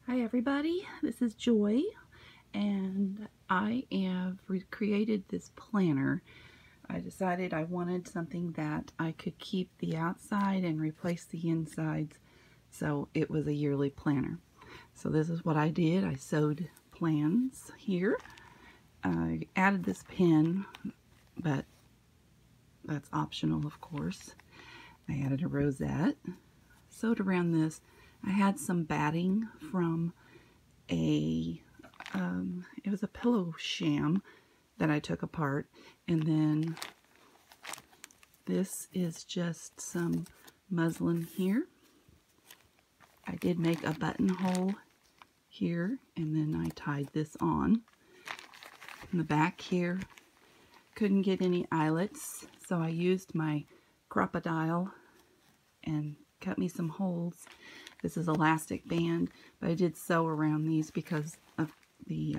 Hi everybody, this is Joy, and I have recreated this planner. I decided I wanted something that I could keep the outside and replace the insides, so it was a yearly planner. So this is what I did. I sewed plans here. I added this pin, but that's optional, of course. I added a rosette, sewed around this. I had some batting from it was a pillow sham that I took apart, and then this is just some muslin here. I did make a buttonhole here, and then I tied this on. In the back here, couldn't get any eyelets, so I used my crocodile and cut me some holes. This is elastic band, but I did sew around these because of the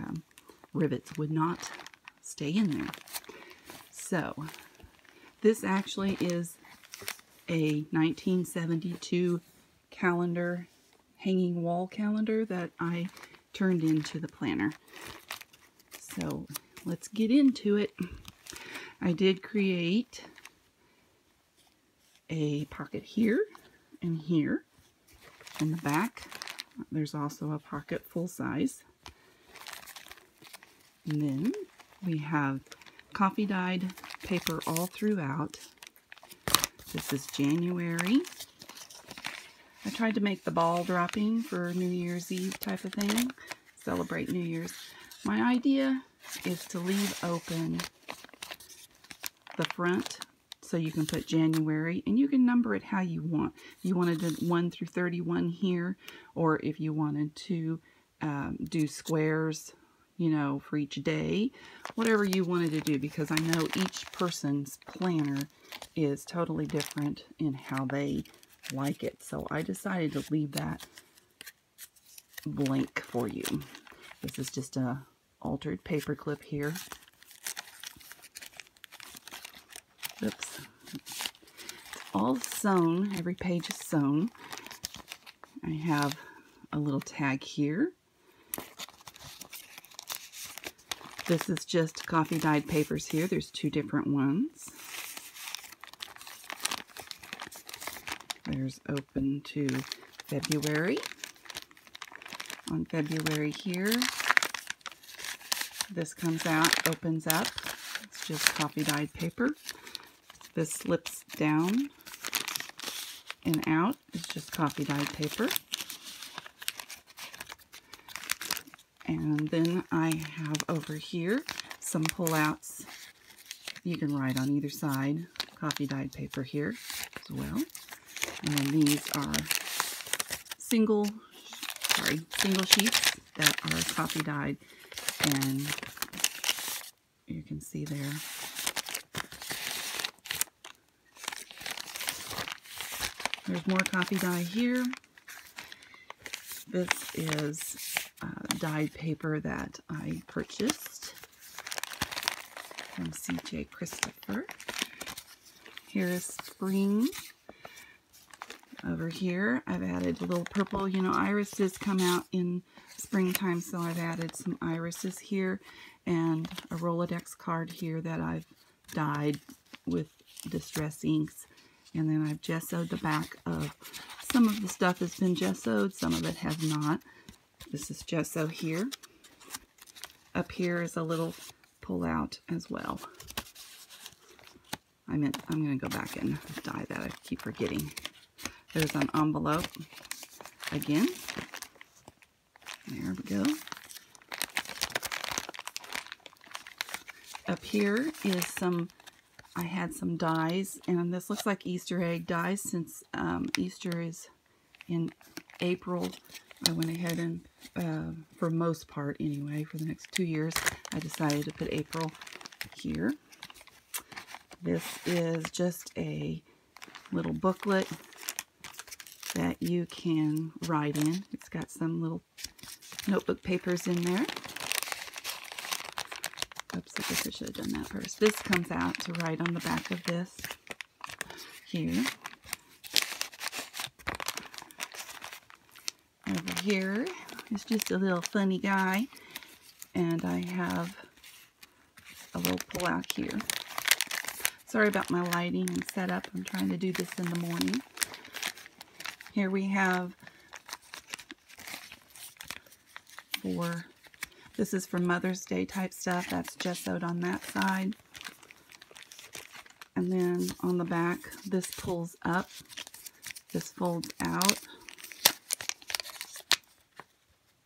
rivets would not stay in there. So this actually is a 1972 calendar, hanging wall calendar that I turned into the planner. So let's get into it. I did create a pocket here and here. In the back, there's also a pocket full size. And then we have coffee dyed paper all throughout. This is January. I tried to make the ball dropping for New Year's Eve type of thing. Celebrate New Year's. My idea is to leave open the front so you can put January, and you can number it how you want. If you wanted to 1 through 31 here, or if you wanted to do squares, you know, for each day, whatever you wanted to do, because I know each person's planner is totally different in how they like it. So I decided to leave that blank for you. This is just a altered paper clip here. Oops. It's all sewn. Every page is sewn. I have a little tag here. This is just coffee dyed papers here. There's 2 different ones. There's open to February. On February here, this comes out, opens up. It's just coffee dyed paper. This slips down and out. It's just coffee dyed paper. And then I have over here some pullouts. You can write on either side. Coffee dyed paper here as well. And these are single sheets that are coffee dyed, and you can see there. There's more coffee dye here. This is dyed paper that I purchased from C.J. Christopher. Here is spring. Over here, I've added a little purple. You know, irises come out in springtime, so I've added some irises here, and a Rolodex card here that I've dyed with distress inks. And then I've gessoed the back of some of the stuff has been gessoed, some of it has not. This is gesso here. Up here is a little pull out as well. I'm going to go back and dye that. I keep forgetting. There's an envelope again. There we go. Up here is some, I had some dies, and this looks like Easter egg dies. Since Easter is in April, I went ahead and, for most part anyway, for the next 2 years, I decided to put April here. This is just a little booklet that you can write in. It's got some little notebook papers in there. Oops, I guess I should have done that first. This comes out to write on the back of this here. Over here, is just a little funny guy. And I have a little pull-out here. Sorry about my lighting and setup. I'm trying to do this in the morning. Here we have this is for Mother's Day type stuff. That's gessoed on that side. And then on the back, this pulls up. This folds out.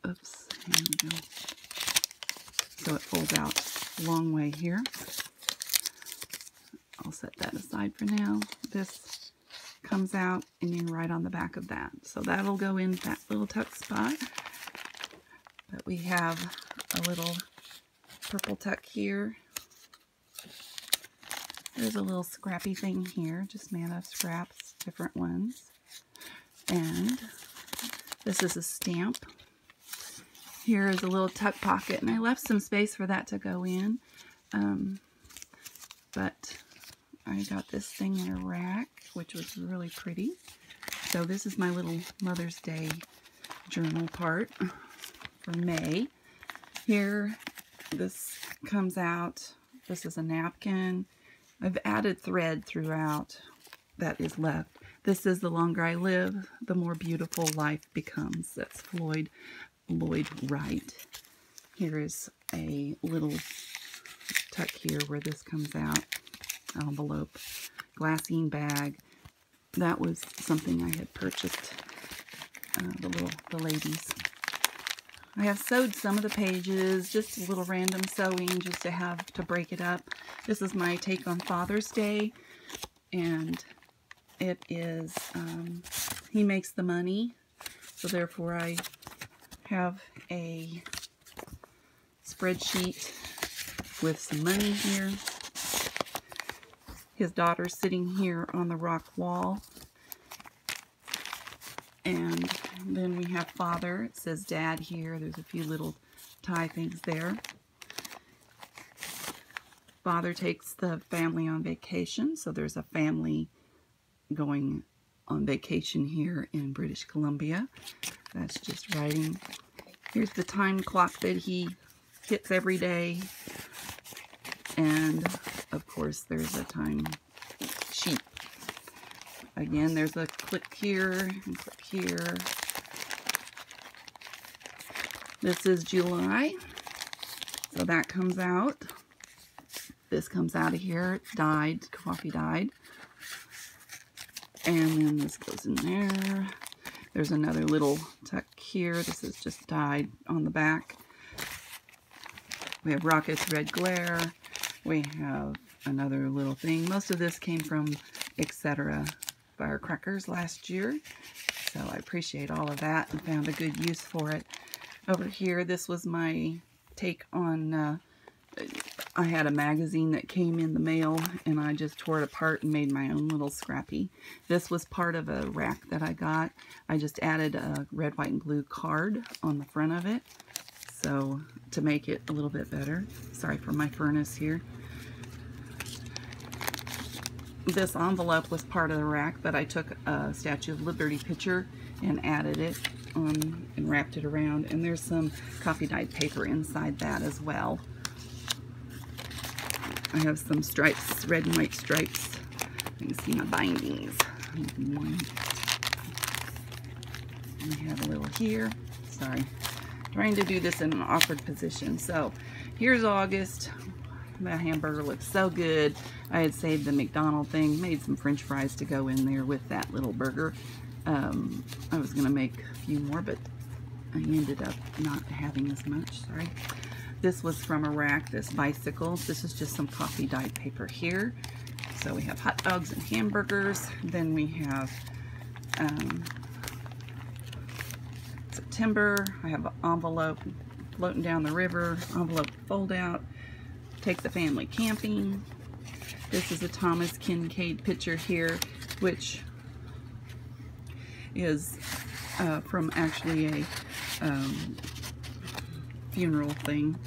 Oops, here we go. So it folds out a long way here. I'll set that aside for now. This comes out and then right on the back of that. So that'll go in that little tuck spot. But we have a little purple tuck here. There's a little scrappy thing here, just made of scraps, different ones. And this is a stamp. Here is a little tuck pocket, and I left some space for that to go in. But I got this thing in a rack, which was really pretty. So this is my little Mother's Day journal part for May. Here, this comes out. This is a napkin. I've added thread throughout that is left. This is The Longer I Live, the More Beautiful Life Becomes. That's Lloyd Wright. Here is a little tuck here where this comes out. Envelope, glassine bag. That was something I had purchased, the ladies. I have sewed some of the pages, just a little random sewing just to have to break it up. This is my take on Father's Day, and it is, he makes the money, so therefore I have a spreadsheet with some money here. His daughter's sitting here on the rock wall. And then we have Father. It says Dad here. There's a few little tie things there. Father takes the family on vacation. So there's a family going on vacation here in British Columbia. That's just writing. Here's the time clock that he hits every day. And of course there's a time sheet. Again, there's a click here and click here. This is July. So that comes out. This comes out of here. It's dyed, coffee dyed. And then this goes in there. There's another little tuck here. This is just dyed on the back. We have Rocket's Red Glare. We have another little thing. Most of this came from Etc. Firecrackers last year. So I appreciate all of that and found a good use for it. Over here, this was my take on, I had a magazine that came in the mail and I just tore it apart and made my own little scrappy. This was part of a rack that I got. I just added a red, white, and blue card on the front of it. So to make it a little bit better. Sorry for my furnace here. This envelope was part of the rack, but I took a Statue of Liberty picture and added it on and wrapped it around. And there's some coffee dyed paper inside that as well. I have some stripes, red and white stripes. You can see my bindings. We have a little here. Sorry. Trying to do this in an awkward position. So here's August. The hamburger looks so good. I had saved the McDonald's thing, made some french fries to go in there with that little burger. I was going to make a few more, but I ended up not having as much. Sorry. This was from a rack, this bicycle. This is just some coffee dyed paper here. So we have hot dogs and hamburgers. Then we have September. I have an envelope floating down the river. Envelope fold out. Take the family camping. This is a Thomas Kincaid picture here, which is from actually a funeral thing,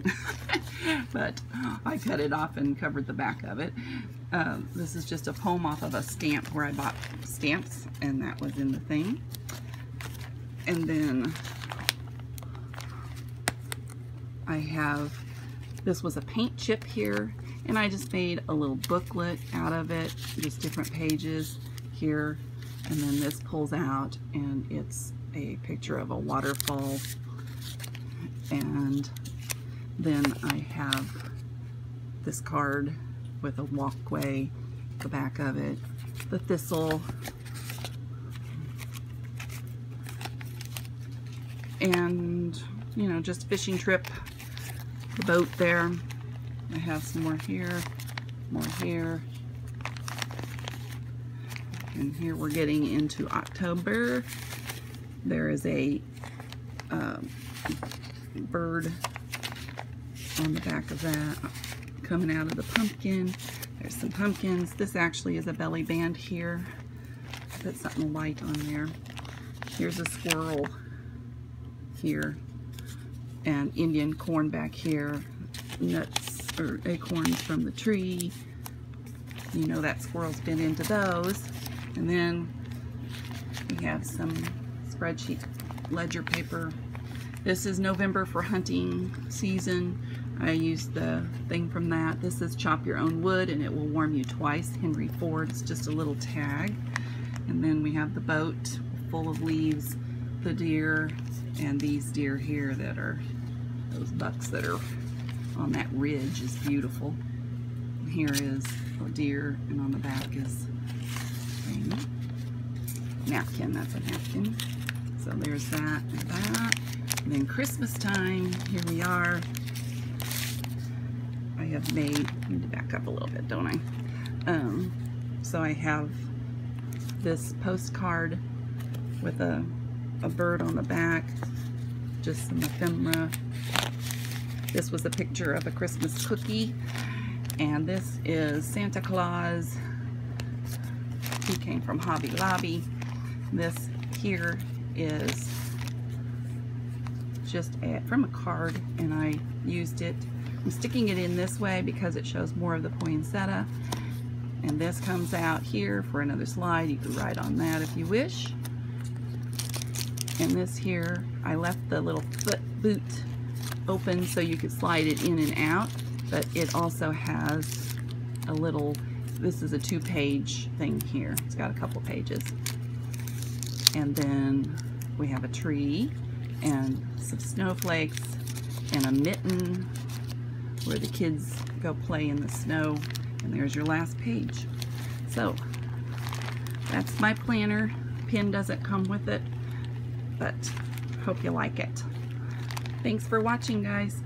but I cut it off and covered the back of it. This is just a poem off of a stamp where I bought stamps, and that was in the thing. And then I have, this was a paint chip here, and I just made a little booklet out of it, just different pages here, and then this pulls out and it's a picture of a waterfall, and then I have this card with a walkway, the back of it, the thistle, and you know, just fishing trip, the boat there. I have some more here, and here we're getting into October. There is a bird on the back of that coming out of the pumpkin. There's some pumpkins. This actually is a belly band here. Put something light on there. Here's a squirrel here, and Indian corn back here, nuts or acorns from the tree. You know that squirrel's been into those. And then we have some spreadsheet ledger paper. This is November for hunting season. I used the thing from that. This is chop your own wood and it will warm you twice. Henry Ford. It's just a little tag. And then we have the boat full of leaves, the deer, and these deer here that are those bucks that are on that ridge is beautiful. And here is a deer, and on the back is a napkin. That's a napkin. So there's that and that. And then Christmas time, here we are. I have made, I need to back up a little bit, don't I? So I have this postcard with a bird on the back, just some ephemera. This was a picture of a Christmas cookie, and this is Santa Claus. He came from Hobby Lobby. This here is just from a card, and I used it. I'm sticking it in this way because it shows more of the poinsettia, and this comes out here for another slide. You can write on that if you wish. And this here, I left the little boot open so you could slide it in and out, but it also has a little, this is a 2-page thing here. It's got a couple pages. And then we have a tree and some snowflakes and a mitten where the kids go play in the snow, and there's your last page. So that's my planner. Pin doesn't come with it, but hope you like it. Thanks for watching, guys.